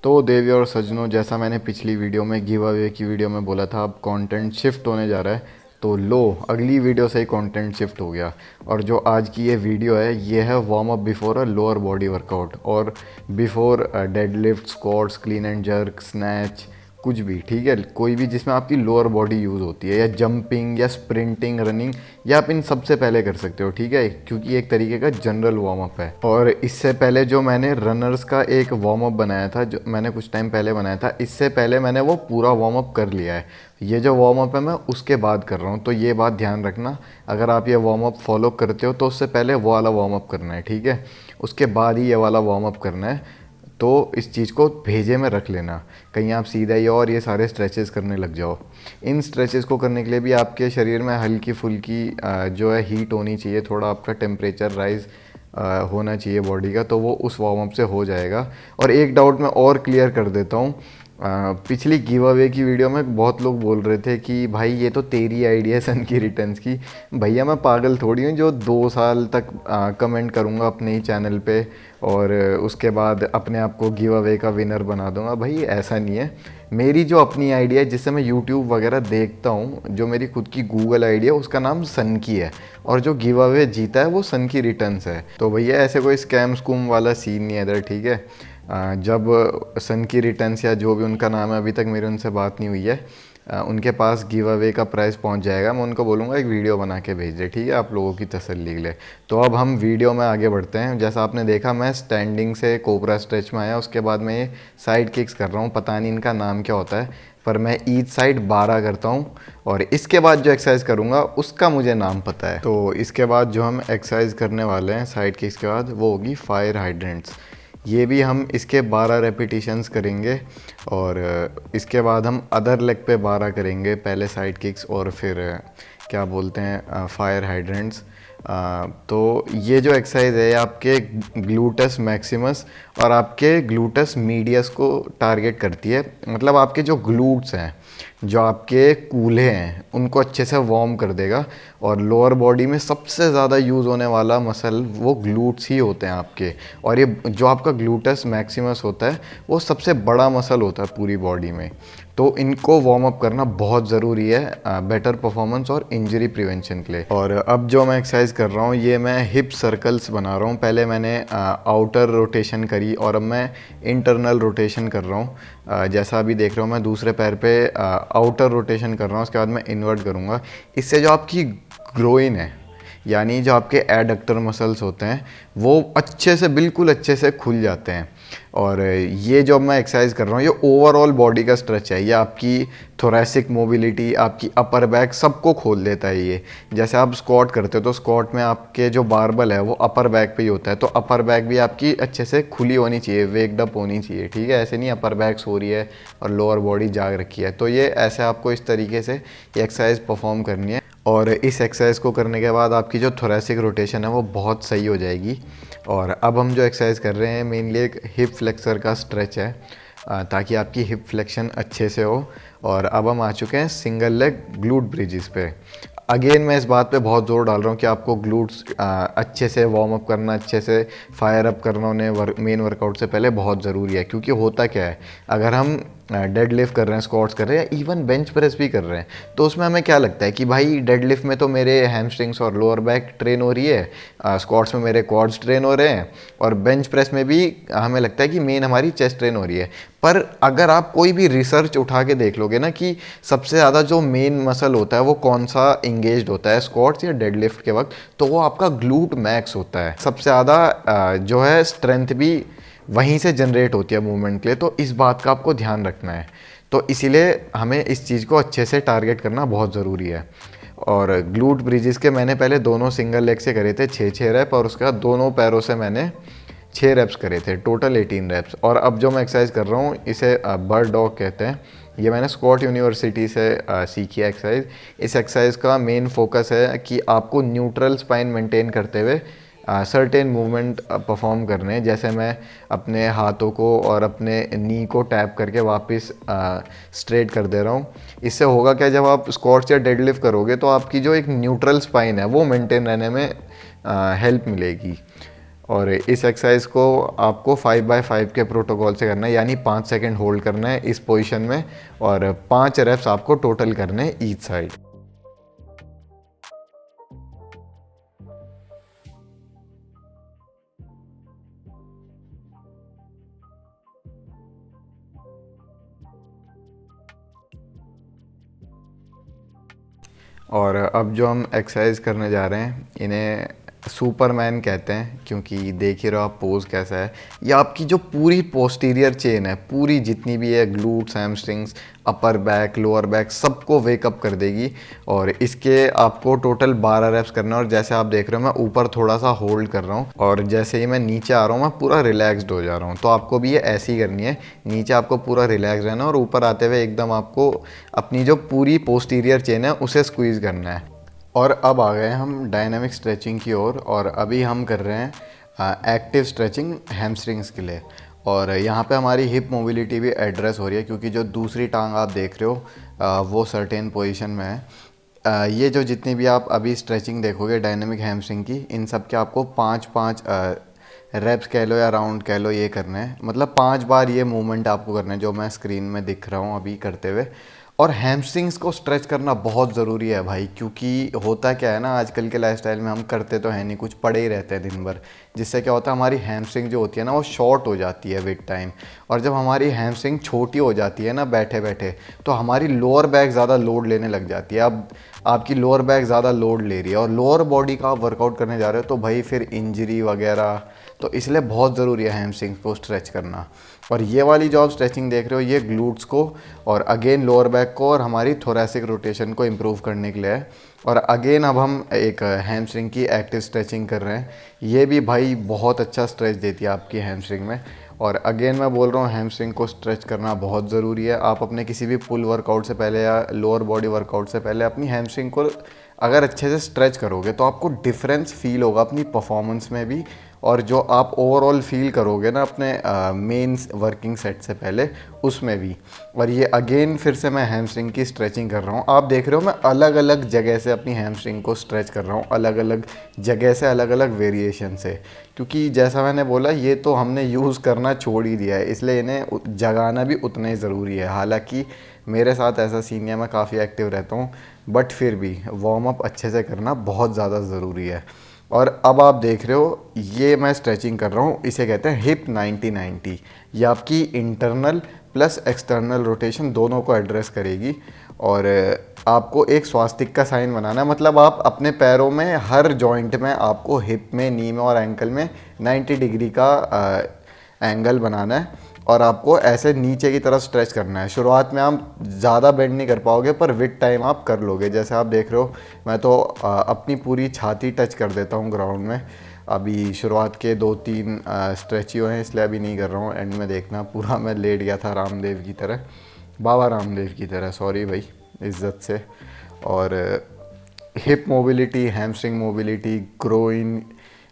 तो देवी और सज्जनों, जैसा मैंने पिछली वीडियो में गिव अवे की वीडियो में बोला था, अब कंटेंट शिफ्ट होने जा रहा है। तो लो, अगली वीडियो से ही कंटेंट शिफ्ट हो गया। और जो आज की ये वीडियो है, ये है warm up before a lower body workout और before deadlift, squats, clean and jerk, snatch, कुछ भी ठीक है, कोई भी जिसमें आपकी लोअर बॉडी यूज़ होती है, या जंपिंग या स्प्रिंटिंग, रनिंग, या आप इन सबसे पहले कर सकते हो, ठीक है, क्योंकि एक तरीके का जनरल वार्म अप है। और इससे पहले जो मैंने रनर्स का एक वार्म अप बनाया था, जो मैंने कुछ टाइम पहले बनाया था, इससे पहले मैंने वो पूरा वार्म अप कर लिया है। ये जो वार्म अप है मैं उसके बाद कर रहा हूँ, तो ये बात ध्यान रखना। अगर आप ये वार्म अप फॉलो करते हो तो उससे पहले वो वाला वार्म अप करना है, ठीक है, उसके बाद ही ये वाला वार्म अप करना है। तो इस चीज़ को भेजे में रख लेना, कहीं आप सीधा ही और ये सारे स्ट्रेचेस करने लग जाओ। इन स्ट्रेचेस को करने के लिए भी आपके शरीर में हल्की फुल्की जो है हीट होनी चाहिए, थोड़ा आपका टेम्परेचर राइज होना चाहिए बॉडी का, तो वो उस वार्म अप से हो जाएगा। और एक डाउट मैं और क्लियर कर देता हूँ। पिछली गिव अवे की वीडियो में बहुत लोग बोल रहे थे कि भाई ये तो तेरी आइडिया है सन की रिटर्न्स की। भैया मैं पागल थोड़ी हूँ जो 2 साल तक कमेंट करूँगा अपने ही चैनल पे और उसके बाद अपने आप को गिव अवे का विनर बना दूंगा। भाई ऐसा नहीं है। मेरी जो अपनी आइडिया है, जिससे मैं यूट्यूब वगैरह देखता हूँ, जो मेरी खुद की गूगल आइडिया है, उसका नाम सन की है। और जो गिव अवे जीता है वो सन की रिटर्न्स है। तो भैया ऐसे कोई स्कैम स्कूम वाला सीन नहीं है इधर, ठीक है। जब सन की रिटर्न्स या जो भी उनका नाम है, अभी तक मेरी उनसे बात नहीं हुई है, उनके पास गिव अवे का प्राइस पहुंच जाएगा, मैं उनको बोलूँगा एक वीडियो बना के भेज दे, ठीक है, आप लोगों की तसल्ली के लिए। तो अब हम वीडियो में आगे बढ़ते हैं। जैसा आपने देखा, मैं स्टैंडिंग से कोबरा स्ट्रेच में आया, उसके बाद मैं ये साइड किक्स कर रहा हूँ। पता नहीं इनका नाम क्या होता है, पर मैं ईच साइड 12 करता हूँ। और इसके बाद जो एक्सरसाइज करूँगा उसका मुझे नाम पता है। तो इसके बाद जो हम एक्सरसाइज करने वाले हैं साइड किक्स के बाद, वो होगी फायर हाइड्रेंट्स। ये भी हम इसके 12 रेपिटेशंस करेंगे। और इसके बाद हम अदर लेग पे 12 करेंगे, पहले साइड किक्स और फिर क्या बोलते हैं, फायर हाइड्रेंट्स। तो ये जो एक्सरसाइज है, ये आपके ग्लूटस मैक्सिमस और आपके ग्लूटस मीडियस को टारगेट करती है। मतलब आपके जो ग्लूट्स हैं, जो आपके कूल्हे हैं, उनको अच्छे से वार्म कर देगा। और लोअर बॉडी में सबसे ज़्यादा यूज़ होने वाला मसल वो ग्लूट्स ही होते हैं आपके। और ये जो आपका ग्लूटस मैक्सिमस होता है, वो सबसे बड़ा मसल होता है पूरी बॉडी में। तो इनको वार्म अप करना बहुत ज़रूरी है बेटर परफॉर्मेंस और इंजरी प्रिवेंशन के लिए। और अब जो मैं एक्सरसाइज कर रहा हूँ, ये मैं हिप सर्कल्स बना रहा हूँ। पहले मैंने आउटर रोटेशन करी और अब मैं इंटरनल रोटेशन कर रहा हूँ। जैसा अभी देख रहा हूँ, मैं दूसरे पैर पे आउटर रोटेशन कर रहा हूँ, उसके बाद मैं इन्वर्ट करूँगा। इससे जो आपकी ग्रोइन है, यानी जो आपके एडक्टर मसल्स होते हैं, वो अच्छे से, बिल्कुल अच्छे से खुल जाते हैं। और ये जो मैं एक्सरसाइज कर रहा हूँ, ये ओवरऑल बॉडी का स्ट्रेच है। ये आपकी थोरेसिक मोबिलिटी, आपकी अपर बैक, सबको खोल देता है ये। जैसे आप स्क्वाट करते हो तो स्क्वाट में आपके जो बारबल है वो अपर बैक पे ही होता है, तो अपर बैक भी आपकी अच्छे से खुली होनी चाहिए, वेक्ड अप होनी चाहिए, ठीक है। ऐसे नहीं अपर बैक सो रही है और लोअर बॉडी जाग रखी है। तो ये ऐसे आपको इस तरीके से ये एक्सरसाइज परफॉर्म करनी है। और इस एक्सरसाइज को करने के बाद आपकी जो थोरेसिक रोटेशन है वो बहुत सही हो जाएगी। और अब हम जो एक्सरसाइज कर रहे हैं, मेनली एक हिप फ्लेक्सर का स्ट्रेच है, ताकि आपकी हिप फ्लेक्शन अच्छे से हो। और अब हम आ चुके हैं सिंगल लेग ग्लूट ब्रिजेस पे। अगेन मैं इस बात पे बहुत ज़ोर डाल रहा हूँ कि आपको ग्लूट्स अच्छे से वार्म अप करना, अच्छे से फायर अप करना उन्हें मेन वर्कआउट से पहले बहुत ज़रूरी है। क्योंकि होता क्या है, अगर हम डेड लिफ्ट कर रहे हैं, स्क्वाट्स कर रहे हैं, या इवन बेंच प्रेस भी कर रहे हैं, तो उसमें हमें क्या लगता है कि भाई डेड लिफ्ट में तो मेरे हैमस्ट्रिंग्स और लोअर बैक ट्रेन हो रही है, स्क्वाट्स में मेरे क्वाड्स ट्रेन हो रहे हैं, और बेंच प्रेस में भी हमें लगता है कि मेन हमारी चेस्ट ट्रेन हो रही है। पर अगर आप कोई भी रिसर्च उठा के देख लोगे ना कि सबसे ज़्यादा जो मेन मसल होता है वो कौन सा इंगेज्ड होता है स्क्वाट्स या डेड लिफ्ट के वक्त, तो वो आपका ग्लूट मैक्स होता है। सबसे ज़्यादा जो है स्ट्रेंथ भी वहीं से जनरेट होती है मूवमेंट के लिए। तो इस बात का आपको ध्यान रखना है। तो इसीलिए हमें इस चीज़ को अच्छे से टारगेट करना बहुत ज़रूरी है। और ग्लूट ब्रिजेस के मैंने पहले दोनों सिंगल लेग से करे थे 6-6 रैप, और उसके बाद दोनों पैरों से मैंने 6 रैप्स करे थे, टोटल 18 रैप्स। और अब जो मैं एक्सरसाइज कर रहा हूँ, इसे बर्ड डॉग कहते हैं। ये मैंने स्क्वाट यूनिवर्सिटी से सीखी है एक्सरसाइज। इस एक्सरसाइज का मेन फोकस है कि आपको न्यूट्रल स्पाइन मेंटेन करते हुए सर्टेन मूवमेंट परफॉर्म करने हैं। जैसे मैं अपने हाथों को और अपने नी को टैप करके वापस स्ट्रेट कर दे रहा हूँ। इससे होगा क्या, जब आप स्क्वाट्स या डेडलिफ्ट करोगे तो आपकी जो एक न्यूट्रल स्पाइन है वो मेंटेन रहने में हेल्प मिलेगी। और इस एक्सरसाइज को आपको 5x5 के प्रोटोकॉल से करना है, यानी 5 सेकंड होल्ड करना है इस पोजीशन में और 5 रेप्स आपको टोटल करने हैं ईच साइड। और अब जो हम एक्सरसाइज करने जा रहे हैं इन्हें सुपरमैन कहते हैं, क्योंकि देख ही रहो आप पोज कैसा है। ये आपकी जो पूरी पोस्टीरियर चेन है, पूरी जितनी भी है, glutes, hamstrings, upper back, lower back, सबको वेकअप कर देगी। और इसके आपको टोटल 12 रेप्स करना है। और जैसे आप देख रहे हो मैं ऊपर थोड़ा सा होल्ड कर रहा हूँ और जैसे ही मैं नीचे आ रहा हूँ मैं पूरा रिलैक्सड हो जा रहा हूँ। तो आपको भी ये ऐसी ही करनी है, नीचे आपको पूरा रिलैक्स रहना है और ऊपर आते हुए एकदम आपको अपनी जो पूरी पोस्टीरियर चेन है उसे स्क्वीज़ करना है। और अब आ गए हम डायनामिक स्ट्रेचिंग की ओर और अभी हम कर रहे हैं एक्टिव स्ट्रेचिंग हैमस्ट्रिंग्स के लिए। और यहाँ पे हमारी हिप मोबिलिटी भी एड्रेस हो रही है, क्योंकि जो दूसरी टांग आप देख रहे हो वो सर्टेन पोजीशन में है। ये जो जितनी भी आप अभी स्ट्रेचिंग देखोगे डायनामिक हैमस्ट्रिंग की, इन सब के आपको 5-5 रेप्स कह लो या राउंड कह लो, ये करना है। मतलब 5 बार ये मूवमेंट आपको करना है जो मैं स्क्रीन में दिख रहा हूँ अभी करते हुए। और हैमस्ट्रिंग्स को स्ट्रेच करना बहुत ज़रूरी है भाई, क्योंकि होता क्या है ना, आजकल के लाइफस्टाइल में हम करते तो है नहीं, कुछ पड़े ही रहते हैं दिन भर, जिससे क्या होता है हमारी हैमस्ट्रिंग जो होती है ना वो शॉर्ट हो जाती है विद टाइम। और जब हमारी हैमस्ट्रिंग छोटी हो जाती है ना बैठे बैठे, तो हमारी लोअर बैक ज़्यादा लोड लेने लग जाती है। अब आपकी लोअर बैक ज़्यादा लोड ले रही है और लोअर बॉडी का आप वर्कआउट करने जा रहे हो, तो भाई फिर इंजरी वगैरह, तो इसलिए बहुत ज़रूरी है हैमस्ट्रिंग्स को स्ट्रेच करना। और ये वाली जो आप स्ट्रेचिंग देख रहे हो ये ग्लूट्स को और अगेन लोअर बैक को और हमारी थोरैसिक रोटेशन को इम्प्रूव करने के लिए है। और अगेन अब हम एक हैमस्ट्रिंग की एक्टिव स्ट्रेचिंग कर रहे हैं। ये भी भाई बहुत अच्छा स्ट्रेच देती है आपकी हैमस्ट्रिंग में। और अगेन मैं बोल रहा हूँ हैमस्ट्रिंग को स्ट्रेच करना बहुत ज़रूरी है। आप अपने किसी भी पुल वर्कआउट से पहले या लोअर बॉडी वर्कआउट से पहले अपनी हैमस्ट्रिंग को अगर अच्छे से स्ट्रेच करोगे तो आपको डिफरेंस फील होगा अपनी परफॉर्मेंस में भी, और जो आप ओवरऑल फील करोगे ना अपने मेन वर्किंग सेट से पहले, उसमें भी। और ये अगेन फिर से मैं हैमस्ट्रिंग की स्ट्रेचिंग कर रहा हूँ। आप देख रहे हो मैं अलग अलग जगह से अपनी हैमस्ट्रिंग को स्ट्रेच कर रहा हूँ, अलग अलग जगह से, अलग अलग वेरिएशन से, क्योंकि जैसा मैंने बोला ये तो हमने यूज़ करना छोड़ ही दिया है, इसलिए इन्हें जगाना भी उतना ही ज़रूरी है। हालाँकि मेरे साथ ऐसा सीन है, मैं काफ़ी एक्टिव रहता हूँ, बट फिर भी वार्म अप अच्छे से करना बहुत ज़्यादा ज़रूरी है। और अब आप देख रहे हो ये मैं स्ट्रेचिंग कर रहा हूँ, इसे कहते हैं हिप 90-90। ये आपकी इंटरनल प्लस एक्सटर्नल रोटेशन दोनों को एड्रेस करेगी। और आपको एक स्वास्तिक का साइन बनाना है, मतलब आप अपने पैरों में हर जॉइंट में आपको हिप में, नी में और एंकल में 90 डिग्री का एंगल बनाना है और आपको ऐसे नीचे की तरफ स्ट्रेच करना है। शुरुआत में आप ज़्यादा बेंड नहीं कर पाओगे, पर विद टाइम आप कर लोगे। जैसे आप देख रहे हो मैं तो अपनी पूरी छाती टच कर देता हूँ ग्राउंड में। अभी शुरुआत के 2-3 स्ट्रेच ही हुए हैं, इसलिए अभी नहीं कर रहा हूँ। एंड में देखना पूरा मैं लेट गया था रामदेव की तरह, बाबा रामदेव की तरह, सॉरी भाई, इज़्ज़त से। और hip mobility, hamstring mobility, groin,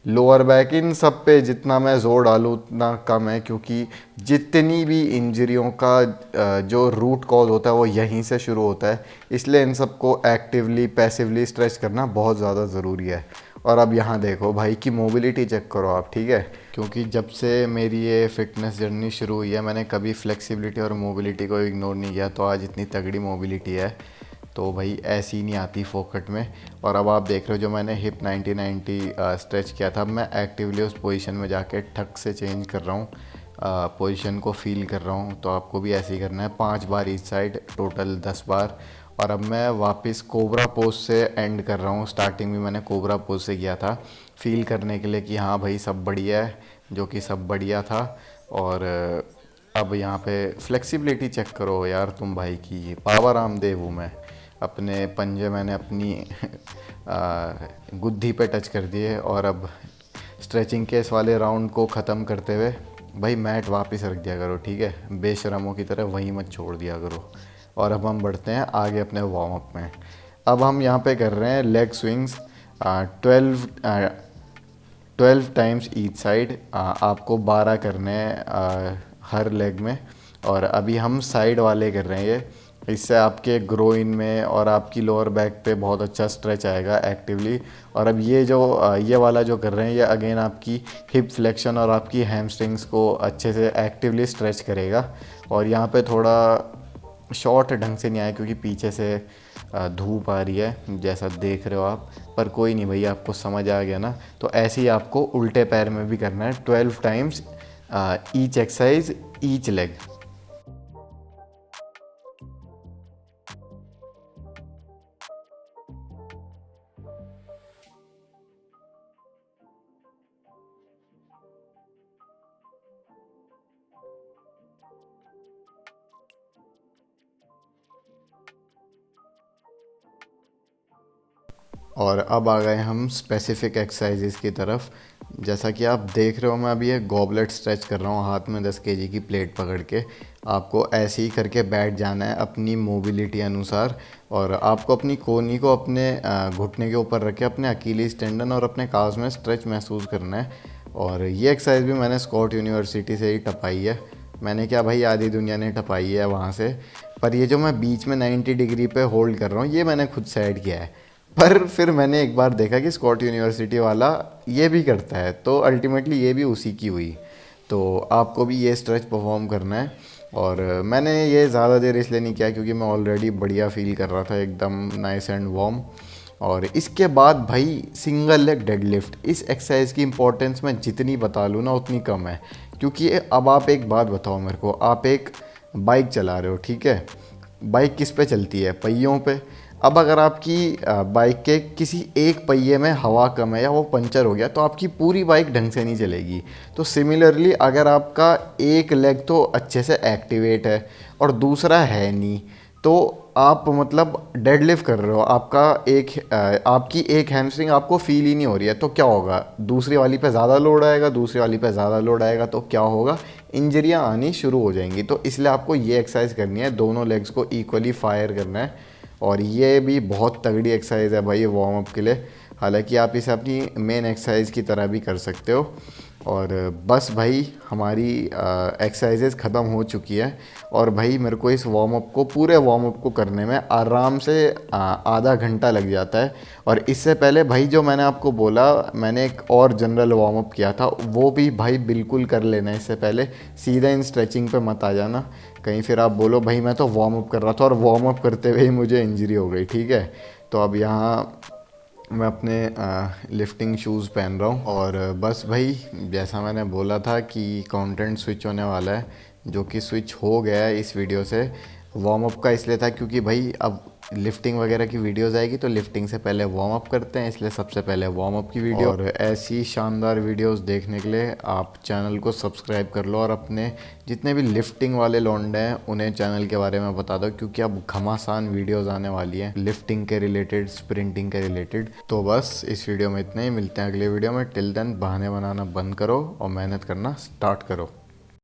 lower back, इन सब पे जितना मैं ज़ोर डालूँ उतना कम है, क्योंकि जितनी भी इंजरियों का जो रूट कॉज होता है वो यहीं से शुरू होता है। इसलिए इन सब को एक्टिवली पैसिवली स्ट्रेच करना बहुत ज़्यादा ज़रूरी है। और अब यहाँ देखो भाई की मोबिलिटी चेक करो आप, ठीक है, क्योंकि जब से मेरी ये फिटनेस जर्नी शुरू हुई है मैंने कभी फ्लेक्सिबिलिटी और मोबिलिटी को इग्नोर नहीं किया, तो आज इतनी तगड़ी मोबिलिटी है। तो भाई ऐसी नहीं आती फोकट में। और अब आप देख रहे हो जो मैंने हिप 90-90 स्ट्रेच किया था, अब मैं एक्टिवली उस पोजीशन में जाके ठक से चेंज कर रहा हूँ, पोजीशन को फील कर रहा हूँ। तो आपको भी ऐसे ही करना है, 5 बार ईच साइड, टोटल 10 बार। और अब मैं वापस कोबरा पोज से एंड कर रहा हूँ। स्टार्टिंग में मैंने कोबरा पोज से किया था फील करने के लिए कि हाँ भाई सब बढ़िया है, जो कि सब बढ़िया था। और अब यहाँ पे फ्लेक्सिबिलिटी चेक करो यार तुम भाई की, बाबा रामदेव हूँ मैं। अपने पंजे मैंने अपनी गुद्दी पे टच कर दिए। और अब स्ट्रेचिंग के इस वाले राउंड को ख़त्म करते हुए भाई मैट वापस रख दिया करो, ठीक है, बेशरमों की तरह वहीं मत छोड़ दिया करो। और अब हम बढ़ते हैं आगे अपने वार्म अप में। अब हम यहाँ पे कर रहे हैं leg swings 12 times each side. आपको 12 करने हैं हर लेग में। और अभी हम साइड वाले कर रहे हैं ये इससे आपके ग्रोइन में और आपकी लोअर बैक पे बहुत अच्छा स्ट्रेच आएगा एक्टिवली। और अब ये जो ये वाला जो कर रहे हैं, ये अगेन आपकी हिप फ्लेक्शन और आपकी हैमस्ट्रिंग्स को अच्छे से एक्टिवली स्ट्रेच करेगा। और यहाँ पे थोड़ा शॉर्ट ढंग से नहीं आया क्योंकि पीछे से धूप आ रही है जैसा देख रहे हो आप, पर कोई नहीं भैया, आपको समझ आ गया ना। तो ऐसे ही आपको उल्टे पैर में भी करना है 12 times each exercise each leg. और अब आ गए हम स्पेसिफिक एक्सरसाइजेस की तरफ। जैसा कि आप देख रहे हो, मैं अभी एक गॉबलेट स्ट्रेच कर रहा हूँ हाथ में 10 केजी की प्लेट पकड़ के। आपको ऐसे ही करके बैठ जाना है अपनी मोबिलिटी अनुसार। और आपको अपनी कोहनी को अपने घुटने के ऊपर रख के अपने अकीलीज टेंडन और अपने काव्स में स्ट्रेच महसूस करना है। और ये एक्सरसाइज भी मैंने स्कॉट यूनिवर्सिटी से ही टपाई है। मैंने क्या भाई, आधी दुनिया ने टपाई है वहाँ से। पर ये जो मैं बीच में 90 डिग्री पे होल्ड कर रहा हूँ, ये मैंने खुद से ऐड किया है। पर फिर मैंने एक बार देखा कि स्कॉट यूनिवर्सिटी वाला ये भी करता है, तो अल्टीमेटली ये भी उसी की हुई। तो आपको भी ये स्ट्रेच परफॉर्म करना है। और मैंने ये ज़्यादा देर इसलिए नहीं किया क्योंकि मैं ऑलरेडी बढ़िया फील कर रहा था, एकदम नाइस एंड वार्म। और इसके बाद भाई सिंगल लेग डेडलिफ्ट, इस एक्सरसाइज की इंपॉर्टेंस मैं जितनी बता लूँ ना उतनी कम है। क्योंकि अब आप एक बात बताओ मेरे को, आप एक बाइक चला रहे हो, ठीक है। बाइक किस पे चलती है? पहियों पे। अब अगर आपकी बाइक के किसी एक पहिए में हवा कम है या वो पंचर हो गया, तो आपकी पूरी बाइक ढंग से नहीं चलेगी। तो सिमिलरली अगर आपका एक लेग तो अच्छे से एक्टिवेट है और दूसरा है नहीं, तो आप मतलब डेडलिफ्ट कर रहे हो, आपकी एक हैमस्ट्रिंग आपको फील ही नहीं हो रही है, तो क्या होगा? दूसरी वाली पे ज़्यादा लोड आएगा, दूसरी वाली पे ज़्यादा लोड आएगा, तो क्या होगा? इंजरियां आनी शुरू हो जाएंगी। तो इसलिए आपको ये एक्सरसाइज करनी है, दोनों लेग्स को इक्वली फायर करना है। और ये भी बहुत तगड़ी एक्सरसाइज है भाई वार्म अप के लिए। हालांकि आप इसे अपनी मेन एक्सरसाइज की तरह भी कर सकते हो। और बस भाई हमारी एक्सरसाइजेस ख़त्म हो चुकी है। और भाई मेरे को इस वार्म अप को, पूरे वार्म अप को करने में आराम से आधा घंटा लग जाता है। और इससे पहले भाई जो मैंने आपको बोला, मैंने एक और जनरल वार्म अप किया था, वो भी भाई बिल्कुल कर लेना इससे पहले। सीधा इन स्ट्रेचिंग पे मत आ जाना कहीं, फिर आप बोलो भाई मैं तो वार्म अप कर रहा था और वार्म अप करते हुए ही मुझे इंजरी हो गई, ठीक है। तो अब यहाँ मैं अपने लिफ्टिंग शूज़ पहन रहा हूँ। और बस भाई जैसा मैंने बोला था कि कंटेंट स्विच होने वाला है, जो कि स्विच हो गया है इस वीडियो से। वार्म अप का इसलिए था क्योंकि भाई अब लिफ्टिंग वगैरह की वीडियोस आएगी, तो लिफ्टिंग से पहले वार्म अप करते हैं, इसलिए सबसे पहले वार्म अप की वीडियो। और ऐसी शानदार वीडियोस देखने के लिए आप चैनल को सब्सक्राइब कर लो और अपने जितने भी लिफ्टिंग वाले लौंडे हैं उन्हें चैनल के बारे में बता दो, क्योंकि अब घमासान वीडियोस आने वाली हैं लिफ्टिंग के रिलेटेड, स्प्रिंटिंग के रिलेटेड। तो बस इस वीडियो में इतना ही, मिलते हैं अगले वीडियो में। टिल देन बहाने बनाना बंद करो और मेहनत करना स्टार्ट करो।